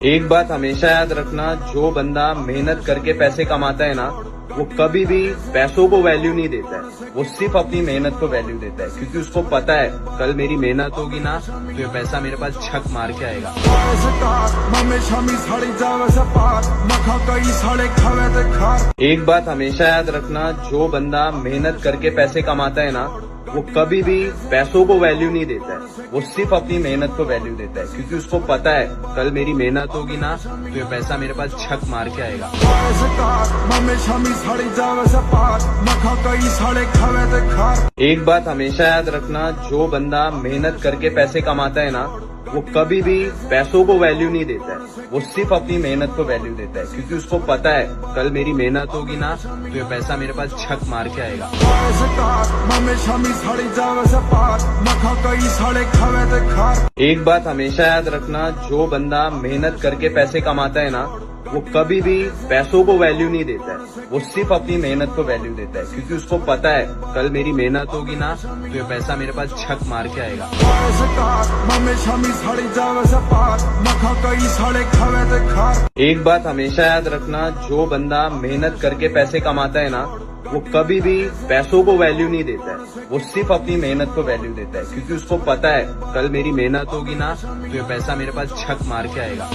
एक बात हमेशा याद रखना, जो बंदा मेहनत करके पैसे कमाता है ना, वो कभी भी पैसों को वैल्यू नहीं देता है। वो सिर्फ अपनी मेहनत को वैल्यू देता है, क्योंकि उसको पता है कल मेरी मेहनत होगी ना तो ये पैसा मेरे पास छक मार के आएगा। एक बात हमेशा याद रखना, जो बंदा मेहनत करके पैसे कमाता है ना, वो कभी भी पैसों को वैल्यू नहीं देता है। वो सिर्फ अपनी मेहनत को वैल्यू देता है, क्योंकि उसको पता है कल मेरी मेहनत होगी ना तो ये पैसा मेरे पास छक मार के आएगा। एक बात हमेशा याद रखना, जो बंदा मेहनत करके पैसे कमाता है ना, वो कभी भी पैसों को वैल्यू नहीं देता है। वो सिर्फ अपनी मेहनत को वैल्यू देता है, क्योंकि उसको पता है कल मेरी मेहनत होगी ना तो ये पैसा मेरे पास छक मार के आएगा। एक बात हमेशा याद रखना, जो बंदा मेहनत करके पैसे कमाता है ना, वो कभी भी पैसों को वैल्यू नहीं देता है। वो सिर्फ अपनी मेहनत को वैल्यू देता है, क्योंकि उसको पता है कल मेरी मेहनत होगी ना तो ये पैसा मेरे पास छक मार के आएगा। एक बात हमेशा याद रखना, जो बंदा मेहनत करके पैसे कमाता है ना, वो कभी भी पैसों को वैल्यू नहीं देता है। वो सिर्फ अपनी मेहनत को वैल्यू देता है, क्योंकि उसको पता है कल मेरी मेहनत होगी ना तो ये पैसा मेरे पास छक मार के आएगा।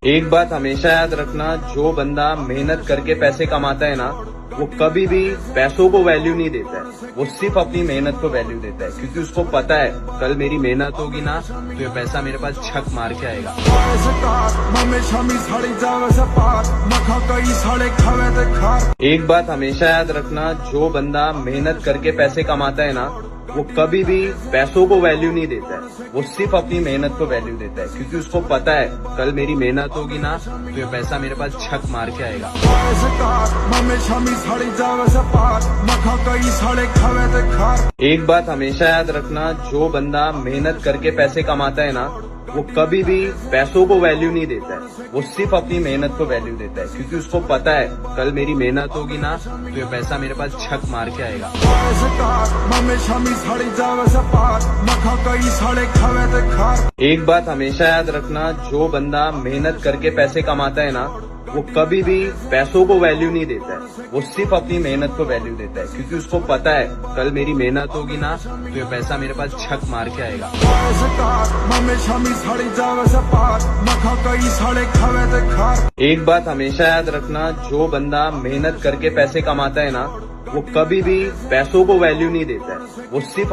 एक बात हमेशा याद रखना, जो बंदा मेहनत करके पैसे कमाता है ना, वो कभी भी पैसों को वैल्यू नहीं देता है। वो सिर्फ अपनी मेहनत को वैल्यू देता है, क्योंकि उसको पता है कल मेरी मेहनत होगी ना तो ये पैसा मेरे पास छक मार के आएगा। एक बात हमेशा याद रखना, जो बंदा मेहनत करके पैसे कमाता है ना, वो कभी भी पैसों को वैल्यू नहीं देता है। वो सिर्फ अपनी मेहनत को वैल्यू देता है, क्योंकि उसको पता है कल मेरी मेहनत होगी ना तो ये पैसा मेरे पास छक मार के आएगा। एक बात हमेशा याद रखना, जो बंदा मेहनत करके पैसे कमाता है ना, वो कभी भी पैसों को वैल्यू नहीं देता है। वो सिर्फ अपनी मेहनत को वैल्यू देता है, क्योंकि उसको पता है कल मेरी मेहनत होगी ना तो ये पैसा मेरे पास छक मार के आएगा। एक बात हमेशा याद रखना, जो बंदा मेहनत करके पैसे कमाता है ना, वो कभी भी पैसों को वैल्यू नहीं देता है। वो सिर्फ अपनी मेहनत को वैल्यू देता है, क्योंकि उसको पता है कल मेरी मेहनत होगी ना तो ये पैसा मेरे पास छक मार के आएगा। एक बात हमेशा याद रखना, जो बंदा मेहनत करके पैसे कमाता है ना, वो कभी भी पैसों को वैल्यू नहीं देता है। वो सिर्फ